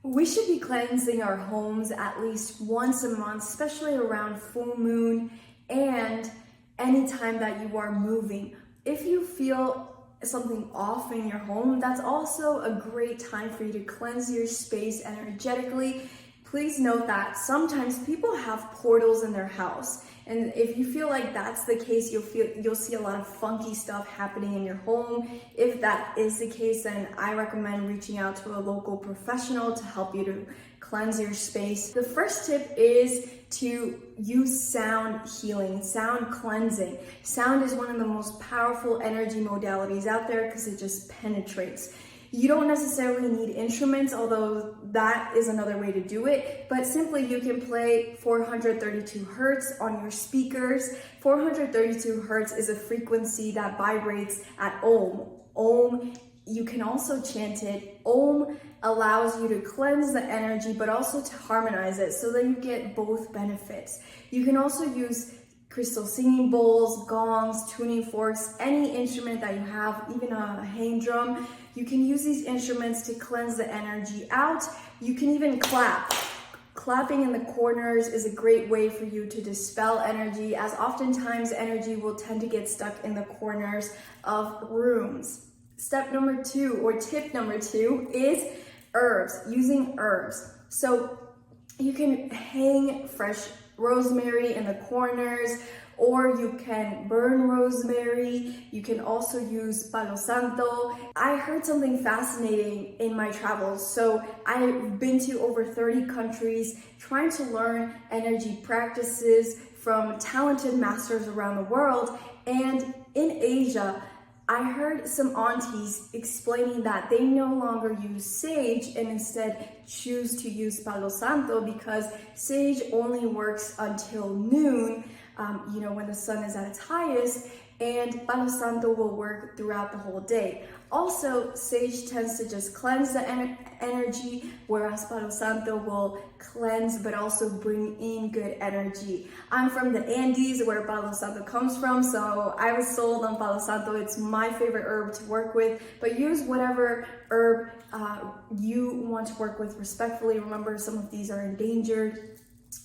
We should be cleansing our homes at least once a month, especially around full moon and anytime that you are moving. If you feel something off in your home, that's also a great time for you to cleanse your space energetically. Please note that sometimes people have portals in their house, and if you feel like that's the case, you'll see a lot of funky stuff happening in your home. If that is the case, then I recommend reaching out to a local professional to help you to cleanse your space. The first tip is to use sound healing, sound cleansing. Sound is one of the most powerful energy modalities out there because it just penetrates. You don't necessarily need instruments, although that is another way to do it, but simply you can play 432 hertz on your speakers. 432 hertz is a frequency that vibrates at Om. Om, you can also chant it. Om allows you to cleanse the energy, but also to harmonize it so that you get both benefits. You can also use crystal singing bowls, gongs, tuning forks, any instrument that you have, even a hang drum. You can use these instruments to cleanse the energy out. You can even clap. Clapping in the corners is a great way for you to dispel energy, as oftentimes energy will tend to get stuck in the corners of rooms. Step number 2, or tip number 2, is herbs, using herbs. So you can hang fresh rosemary in the corners, or you can burn rosemary. You can also use Palo Santo. I heard something fascinating in my travels. So I've been to over 30 countries trying to learn energy practices from talented masters around the world. And in Asia, I heard some aunties explaining that they no longer use sage and instead choose to use Palo Santo because sage only works until noon, when the sun is at its highest, and Palo Santo will work throughout the whole day. Also, sage tends to just cleanse the energy, whereas Palo Santo will cleanse but also bring in good energy. I'm from the Andes, where Palo Santo comes from, so I was sold on Palo Santo. It's my favorite herb to work with, but use whatever herb you want to work with respectfully. Remember, some of these are endangered.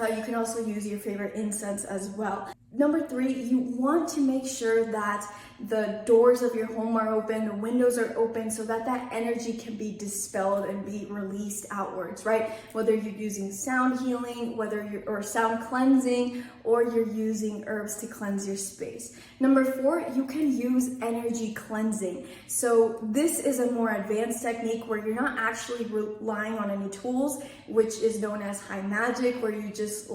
You can also use your favorite incense as well. Number 3, you want to make sure that the doors of your home are open, the windows are open, so that that energy can be dispelled and be released outwards, right? Whether you're using sound healing, or sound cleansing, or you're using herbs to cleanse your space. Number 4, you can use energy cleansing. So this is a more advanced technique where you're not actually relying on any tools, which is known as high magic, where you just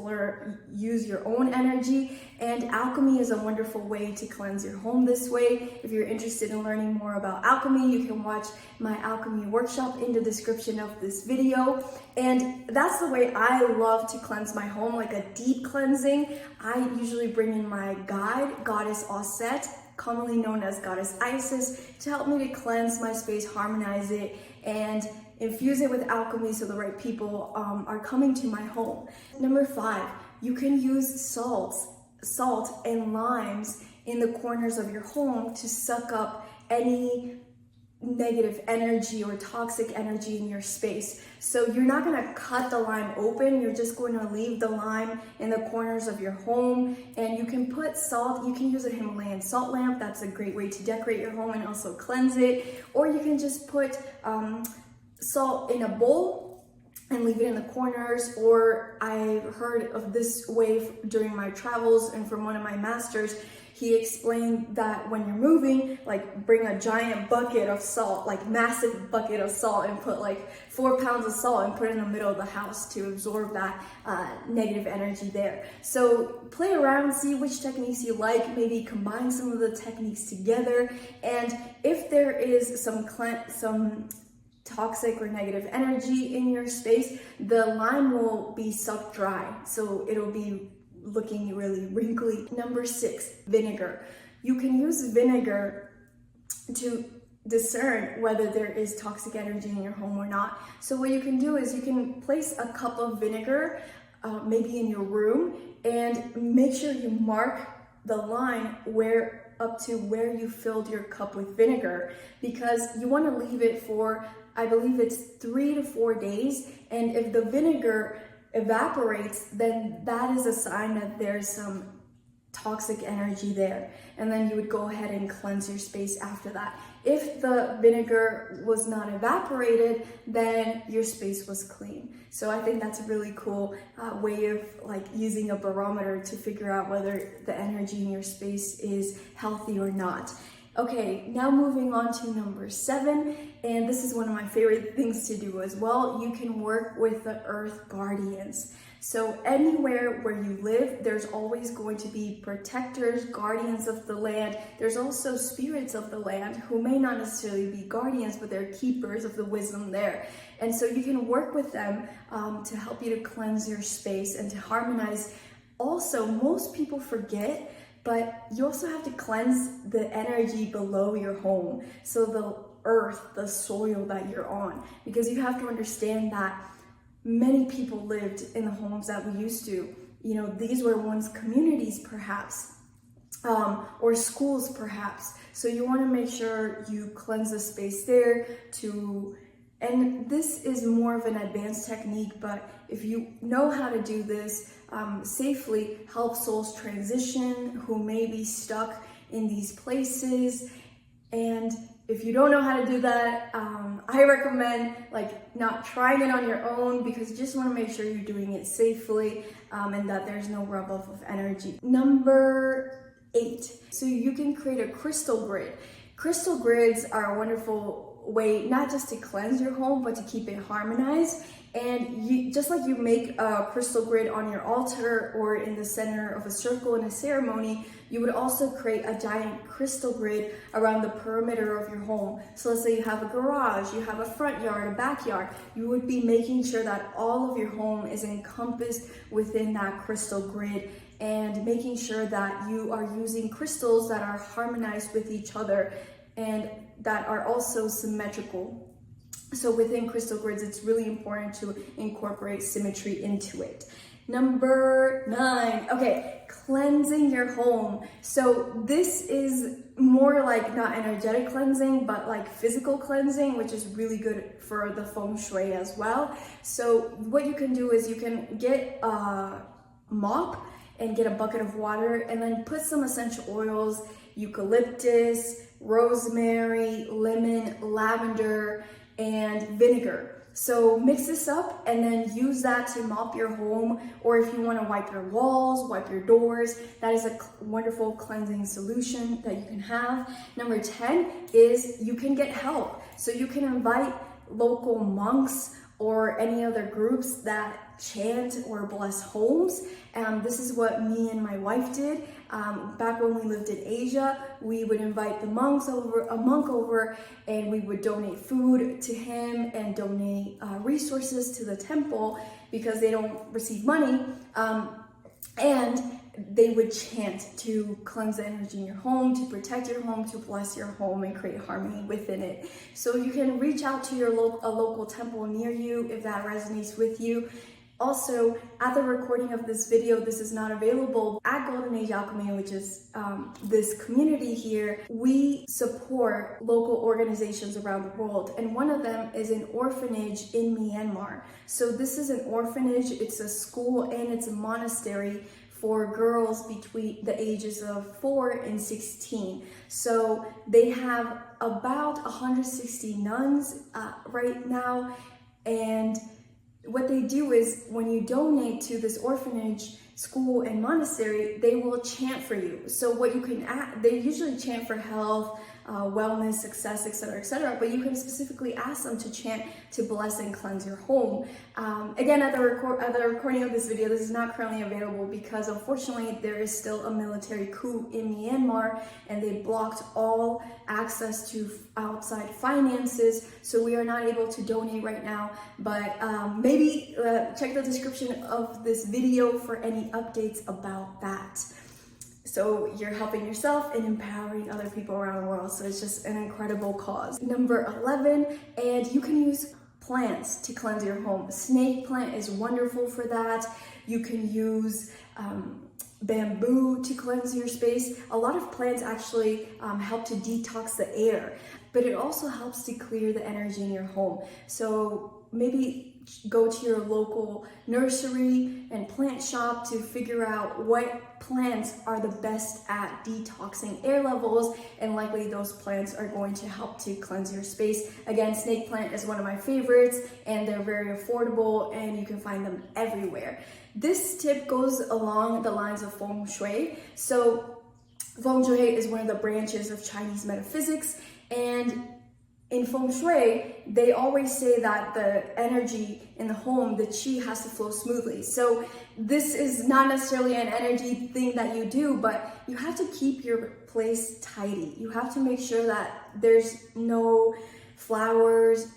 use your own energy. And alchemy is a wonderful way to cleanse your home this way. If you're interested in learning more about alchemy, you can watch my alchemy workshop in the description of this video. And that's the way I love to cleanse my home, like a deep cleansing. I usually bring in my guide, Goddess Osset, commonly known as Goddess Isis, to help me to cleanse my space, harmonize it, and infuse it with alchemy so the right people are coming to my home. Number 5, you can use salt and limes in the corners of your home to suck up any negative energy or toxic energy in your space. So you're not going to cut the lime open, you're just going to leave the lime in the corners of your home. And you can put salt, you can use a Himalayan salt lamp, that's a great way to decorate your home and also cleanse it. Or you can just put salt in a bowl and leave it in the corners. Or I heard of this way during my travels, and from one of my masters, he explained that when you're moving, like bring a giant bucket of salt, like massive bucket of salt, and put like 4 pounds of salt and put it in the middle of the house to absorb that negative energy there. So play around, see which techniques you like, maybe combine some of the techniques together. And if there is some toxic or negative energy in your space, the lime will be sucked dry, so it'll be looking really wrinkly. Number 6, vinegar. You can use vinegar to discern whether there is toxic energy in your home or not. So what you can do is you can place a cup of vinegar maybe in your room, and make sure you mark the line up to where you filled your cup with vinegar, because you want to leave it for I believe it's 3 to 4 days. And if the vinegar evaporates, then that is a sign that there's some toxic energy there, and then you would go ahead and cleanse your space after that. If the vinegar was not evaporated, then your space was clean. So I think that's a really cool way of like using a barometer to figure out whether the energy in your space is healthy or not. Okay, now moving on to number 7, and this is one of my favorite things to do as well. You can work with the earth guardians. So anywhere where you live, there's always going to be protectors, guardians of the land. There's also spirits of the land who may not necessarily be guardians, but they're keepers of the wisdom there. And so you can work with them to help you to cleanse your space and to harmonize. Also, most people forget, but you also have to cleanse the energy below your home. So the earth, the soil that you're on, because you have to understand that many people lived in the homes that we used to. You know, these were once communities perhaps, or schools perhaps. So you want to make sure you cleanse the space there and this is more of an advanced technique, but if you know how to do this safely, help souls transition who may be stuck in these places. And if you don't know how to do that, I recommend like not trying it on your own, because you just want to make sure you're doing it safely and that there's no rub off of energy. Number 8, so you can create a crystal grid. Crystal grids are a wonderful way not just to cleanse your home, but to keep it harmonized. And you, just like you make a crystal grid on your altar or in the center of a circle in a ceremony, you would also create a giant crystal grid around the perimeter of your home. So let's say you have a garage, you have a front yard, a backyard. You would be making sure that all of your home is encompassed within that crystal grid, and making sure that you are using crystals that are harmonized with each other and that are also symmetrical. So within crystal grids, it's really important to incorporate symmetry into it. Number 9, okay, cleansing your home. So this is more like not energetic cleansing, but like physical cleansing, which is really good for the feng shui as well. So what you can do is you can get a mop and get a bucket of water, and then put some essential oils, eucalyptus, rosemary, lemon, lavender, and vinegar. So mix this up and then use that to mop your home, or if you want to wipe your walls, wipe your doors, that is a wonderful cleansing solution that you can have. Number 10 is you can get help. So you can invite local monks or any other groups that chant or bless homes. This is what me and my wife did. Back when we lived in Asia, we would invite a monk over, and we would donate food to him and donate resources to the temple, because they don't receive money. And they would chant to cleanse the energy in your home, to protect your home, to bless your home and create harmony within it. So you can reach out to your local temple near you if that resonates with you. Also, at the recording of this video, this is not available. At Golden Age Alchemy, which is this community here, we support local organizations around the world. And one of them is an orphanage in Myanmar. So this is an orphanage, it's a school, and it's a monastery for girls between the ages of 4 and 16. So they have about 160 nuns right now. And what they do is, when you donate to this orphanage, school, and monastery, they will chant for you. So what you can add, they usually chant for health, wellness, success, etc., but you can specifically ask them to chant to bless and cleanse your home. Again, at the recording of this video, this is not currently available because unfortunately there is still a military coup in Myanmar, and they blocked all access to outside finances, so we are not able to donate right now. But maybe check the description of this video for any updates about that. So you're helping yourself and empowering other people around the world. So it's just an incredible cause. Number 11, and you can use plants to cleanse your home. A snake plant is wonderful for that. You can use bamboo to cleanse your space. A lot of plants actually help to detox the air. but it also helps to clear the energy in your home. So maybe go to your local nursery and plant shop to figure out what plants are the best at detoxing air levels, and likely those plants are going to help to cleanse your space. Again, snake plant is one of my favorites, and they're very affordable and you can find them everywhere. This tip goes along the lines of feng shui. So feng shui is one of the branches of Chinese metaphysics, and in feng shui, they always say that the energy in the home, the qi, has to flow smoothly. So this is not necessarily an energy thing that you do, but you have to keep your place tidy. You have to make sure that there's no flowers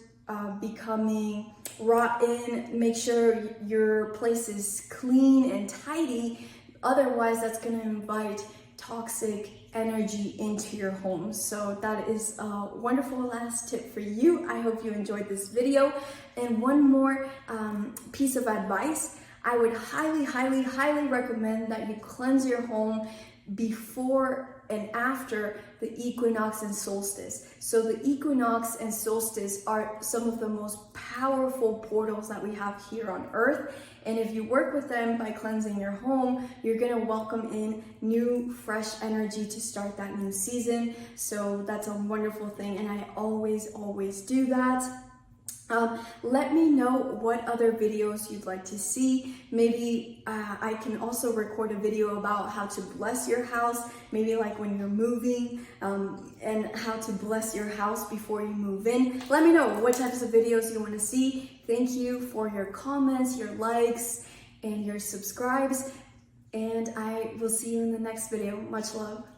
becoming rotten. Make sure your place is clean and tidy. Otherwise, that's going to invite toxic energy into your home. So that is a wonderful last tip for you. I hope you enjoyed this video. And one more piece of advice, I would highly recommend that you cleanse your home before and after the equinox and solstice. So the equinox and solstice are some of the most powerful portals that we have here on Earth. And if you work with them by cleansing your home, you're gonna welcome in new, fresh energy to start that new season. So that's a wonderful thing, and I always do that. Let me know what other videos you'd like to see. Maybe I can also record a video about how to bless your house, maybe like when you're moving, and how to bless your house before you move in. Let me know what types of videos you want to see. Thank you for your comments, your likes, and your subscribes, and I will see you in the next video. Much love.